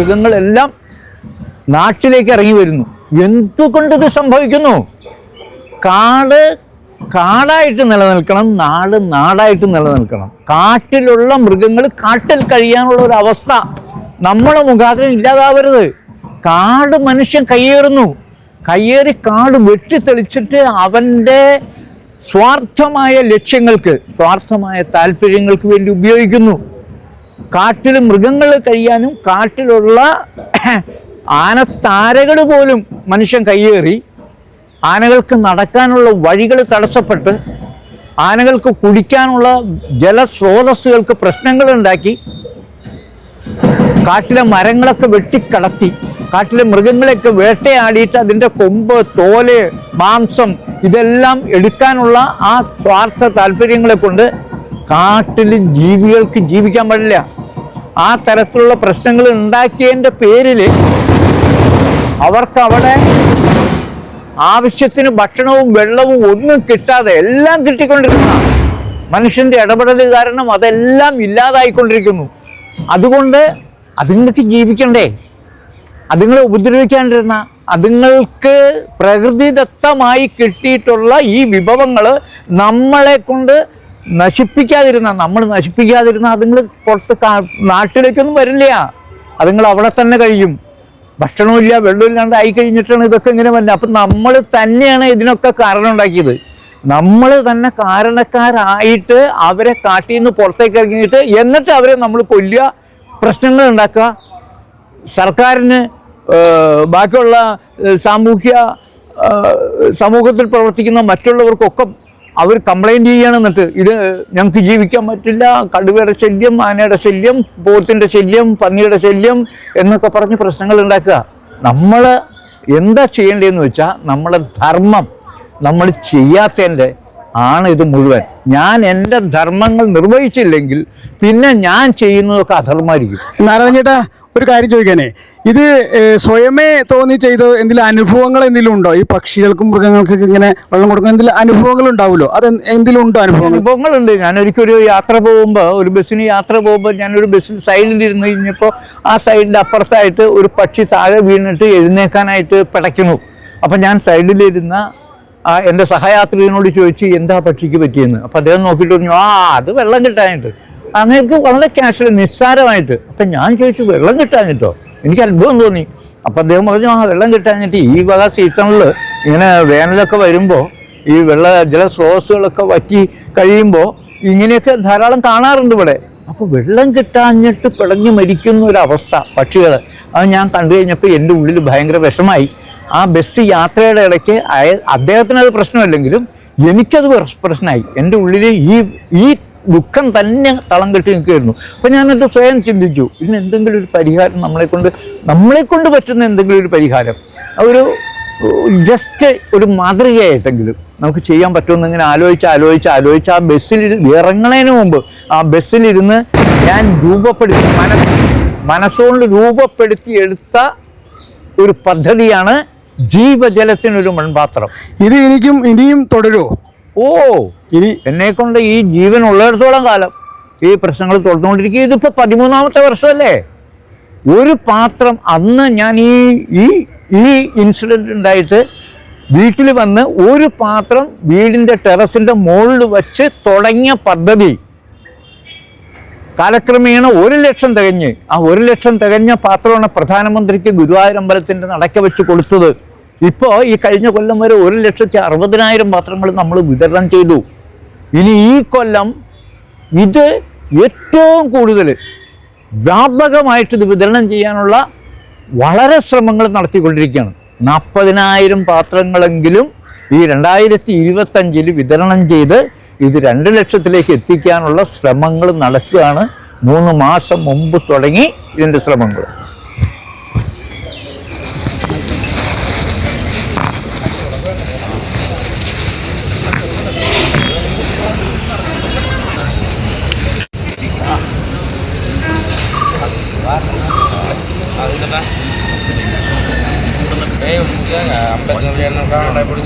മൃഗങ്ങളെല്ലാം നാട്ടിലേക്ക് ഇറങ്ങി വരുന്നു. എന്തുകൊണ്ടിത് സംഭവിക്കുന്നു? കാടായിട്ട് നിലനിൽക്കണം, നാടായിട്ട് നിലനിൽക്കണം. കാട്ടിലുള്ള മൃഗങ്ങൾ കാട്ടിൽ കഴിയാനുള്ള ഒരു അവസ്ഥ നമ്മുടെ മുഖാന്തരം ഇല്ലാതാവരുത്. കാട് മനുഷ്യൻ കയ്യേറി കാട് വെട്ടിത്തെളിച്ചിട്ട് അവൻ്റെ സ്വാർത്ഥമായ ലക്ഷ്യങ്ങൾക്ക്, സ്വാർത്ഥമായ താല്പര്യങ്ങൾക്ക് വേണ്ടി ഉപയോഗിക്കുന്നു. കാട്ടിൽ മൃഗങ്ങൾ കഴിയാനും കാട്ടിലുള്ള ആനത്താരകൾ പോലും മനുഷ്യൻ കയ്യേറി ആനകൾക്ക് നടക്കാനുള്ള വഴികൾ തടസ്സപ്പെട്ട് ആനകൾക്ക് കുടിക്കാനുള്ള ജലസ്രോതസ്സുകൾക്ക് പ്രശ്നങ്ങളുണ്ടാക്കി കാട്ടിലെ മരങ്ങളൊക്കെ വെട്ടിക്കടത്തി കാട്ടിലെ മൃഗങ്ങളെയൊക്കെ വേട്ടയാടിയിട്ട് അതിൻ്റെ കൊമ്പ്, തോല്, മാംസം ഇതെല്ലാം എടുക്കാനുള്ള ആ സ്വാർത്ഥ താല്പര്യങ്ങളെ കൊണ്ട് കാട്ടിൽ ജീവികൾക്ക് ജീവിക്കാൻ പാടില്ല. ആ തരത്തിലുള്ള പ്രശ്നങ്ങൾ ഉണ്ടാക്കിയതിൻ്റെ പേരിൽ അവർക്കവിടെ ആവശ്യത്തിന് ഭക്ഷണവും വെള്ളവും ഒന്നും കിട്ടാതെ എല്ലാം കിട്ടിക്കൊണ്ടിരിക്കുന്ന മനുഷ്യൻ്റെ ഇടപെടൽ കാരണം അതെല്ലാം ഇല്ലാതായിക്കൊണ്ടിരിക്കുന്നു. അതുകൊണ്ട് അതുങ്ങൾക്ക് ജീവിക്കണ്ടേ? അതുങ്ങളെ ഉപദ്രവിക്കാണ്ടിരുന്ന, അതുങ്ങൾക്ക് പ്രകൃതിദത്തമായി കിട്ടിയിട്ടുള്ള ഈ വിഭവങ്ങൾ നമ്മളെ കൊണ്ട് നമ്മൾ നശിപ്പിക്കാതിരുന്ന അതുങ്ങൾ പുറത്ത് നാട്ടിലേക്കൊന്നും വരില്ല. അതുങ്ങൾ അവിടെ തന്നെ കഴിയും. ഭക്ഷണമില്ല, വെള്ളമില്ലാണ്ട് ആയി കഴിഞ്ഞിട്ടാണ് ഇതൊക്കെ ഇങ്ങനെ വരുന്നത്. അപ്പം നമ്മൾ തന്നെയാണ് ഇതിനൊക്കെ കാരണം ഉണ്ടാക്കിയത്. നമ്മൾ തന്നെ കാരണക്കാരായിട്ട് അവരെ കാട്ടിൽ നിന്ന് പുറത്തേക്ക് ഇറങ്ങിയിട്ട് എന്നിട്ട് അവരെ നമ്മൾ കൊല്ലുക, പ്രശ്നങ്ങൾ ഉണ്ടാക്കുക. സർക്കാരിന് ബാക്കിയുള്ള സമൂഹത്തിൽ പ്രവർത്തിക്കുന്ന മറ്റുള്ളവർക്കൊക്കെ അവർ കംപ്ലൈൻറ്റ് ചെയ്യുകയാണ്. എന്നിട്ട് ഇത് ഞങ്ങൾക്ക് ജീവിക്കാൻ പറ്റില്ല, കടുവയുടെ ശല്യം, ആനയുടെ ശല്യം, പോത്തിൻ്റെ ശല്യം, പന്നിയുടെ ശല്യം എന്നൊക്കെ പറഞ്ഞ് പ്രശ്നങ്ങൾ ഉണ്ടാക്കുക. നമ്മൾ എന്താ ചെയ്യേണ്ടതെന്ന് വെച്ചാൽ നമ്മുടെ ധർമ്മം നമ്മൾ ചെയ്യാത്തതിൻ്റെ ആണ് ഇത് മുഴുവൻ. ഞാൻ എൻ്റെ ധർമ്മങ്ങൾ നിർവഹിച്ചില്ലെങ്കിൽ പിന്നെ ഞാൻ ചെയ്യുന്നതൊക്കെ അധർമ്മമായിരിക്കും. നാരായണൻ ചേട്ടാ, ഒരു കാര്യം ചോദിക്കാനേ, ഇത് സ്വയമേ തോന്നി ചെയ്ത എന്തെങ്കിലും അനുഭവങ്ങൾ എന്തെങ്കിലും ഉണ്ടോ? ഈ പക്ഷികൾക്കും മൃഗങ്ങൾക്കൊക്കെ ഇങ്ങനെ വെള്ളം കൊടുക്കുന്ന എന്തെങ്കിലും അനുഭവങ്ങൾ ഉണ്ടാവുമല്ലോ, അത് എന്തെങ്കിലും ഉണ്ടോ? അനുഭവങ്ങളുണ്ട്. ഞാനൊരിക്കലൊരു യാത്ര പോകുമ്പോൾ, ഒരു ബസ്സിന് യാത്ര പോകുമ്പോൾ, ഞാനൊരു ബസ്സിൽ സൈഡിലിരുന്ന് കഴിഞ്ഞപ്പോൾ ആ സൈഡിൻ്റെ അപ്പുറത്തായിട്ട് ഒരു പക്ഷി താഴെ വീണിട്ട് എഴുന്നേക്കാനായിട്ട് പിടയ്ക്കുന്നു. അപ്പം ഞാൻ സൈഡിലിരുന്ന എൻ്റെ സഹയാത്രികനോട് ചോദിച്ചു എന്താ പക്ഷിക്ക് പറ്റിയെന്ന്. അപ്പം അദ്ദേഹം നോക്കിയിട്ട് പറഞ്ഞു, അത് വെള്ളം കിട്ടാനായിട്ട്. അങ്ങനെയൊക്കെ വളരെ കാഷ്വൽ നിസ്സാരമായിട്ട്. അപ്പം ഞാൻ ചോദിച്ചു വെള്ളം കിട്ടാഞ്ഞിട്ടോ? എനിക്ക് അത്ഭുതം തോന്നി. അപ്പം അദ്ദേഹം പറഞ്ഞു വെള്ളം കിട്ടാഞ്ഞിട്ട് ഈ വക സീസണിൽ ഇങ്ങനെ വേനലൊക്കെ വരുമ്പോൾ ഈ ജലസ്രോതസ്സുകളൊക്കെ വറ്റി കഴിയുമ്പോൾ ഇങ്ങനെയൊക്കെ ധാരാളം കാണാറുണ്ട് ഇവിടെ. അപ്പോൾ വെള്ളം കിട്ടാഞ്ഞിട്ട് പിടഞ്ഞു മരിക്കുന്ന ഒരവസ്ഥ പക്ഷികൾ, അത് ഞാൻ കണ്ടു കഴിഞ്ഞപ്പോൾ എൻ്റെ ഉള്ളിൽ ഭയങ്കര വിഷമായി. ആ ബസ് യാത്രയുടെ ഇടയ്ക്ക് അദ്ദേഹത്തിനത് പ്രശ്നമല്ലെങ്കിലും എനിക്കത് പ്രശ്നമായി. എൻ്റെ ഉള്ളിൽ ഈ ദുഃഖം തന്നെ തളം കെട്ടി നിൽക്കുകയായിരുന്നു. അപ്പം ഞാനത് സ്വയം ചിന്തിച്ചു, ഇതിന് എന്തെങ്കിലും ഒരു പരിഹാരം നമ്മളെക്കൊണ്ട് പറ്റുന്ന എന്തെങ്കിലും ഒരു പരിഹാരം, ജസ്റ്റ് ഒരു മാതൃകയായിട്ടെങ്കിലും നമുക്ക് ചെയ്യാൻ പറ്റുമെന്ന് ഇങ്ങനെ ആലോചിച്ച് ആ ബസ്സിൽ ഇറങ്ങുന്നതിന് മുമ്പ് ആ ബസ്സിലിരുന്ന് ഞാൻ മനസ്സുകൊണ്ട് രൂപപ്പെടുത്തിയെടുത്ത ഒരു പദ്ധതിയാണ് ജീവജലത്തിനൊരു മൺപാത്രം. ഇത് ഇനിയും തുടരുമോ? ഇനി എന്നെക്കൊണ്ട് ഈ ജീവൻ ഉള്ളിടത്തോളം കാലം ഈ പ്രശ്നങ്ങൾ തുടർന്നുകൊണ്ടിരിക്കുക. ഇതിപ്പോൾ 13ാമത്തെ വർഷമല്ലേ. ഒരു പാത്രം, അന്ന് ഞാൻ ഈ ഇൻസിഡൻറ്റ് ഉണ്ടായിട്ട് വീട്ടിൽ വന്ന് ഒരു പാത്രം വീടിൻ്റെ ടെറസിൻ്റെ മുകളിൽ വച്ച് തുടങ്ങിയ പദ്ധതി കാലക്രമേണ 1 ലക്ഷം തികഞ്ഞ്, ആ 1 ലക്ഷം തികഞ്ഞ പാത്രമാണ് പ്രധാനമന്ത്രിക്ക് ഗുരുവായൂരമ്പലത്തിൻ്റെ നടക്ക വെച്ച് കൊടുത്തത്. ഇപ്പോൾ ഈ കഴിഞ്ഞ കൊല്ലം വരെ 1,60,000 പാത്രങ്ങൾ നമ്മൾ വിതരണം ചെയ്തു. ഇനി ഈ കൊല്ലം ഇത് ഏറ്റവും കൂടുതൽ വ്യാപകമായിട്ട് ഇത് വിതരണം ചെയ്യാനുള്ള വളരെ ശ്രമങ്ങൾ നടത്തിക്കൊണ്ടിരിക്കുകയാണ്. 40,000 പാത്രങ്ങളെങ്കിലും ഈ 2025 വിതരണം ചെയ്ത് ഇത് 2 ലക്ഷത്തിലേക്ക് എത്തിക്കാനുള്ള ശ്രമങ്ങൾ നടക്കുകയാണ്. 3 മാസം മുമ്പ് തുടങ്ങി ഇതിൻ്റെ ശ്രമങ്ങൾ. Ambil ngeliat nongkrong, ada pun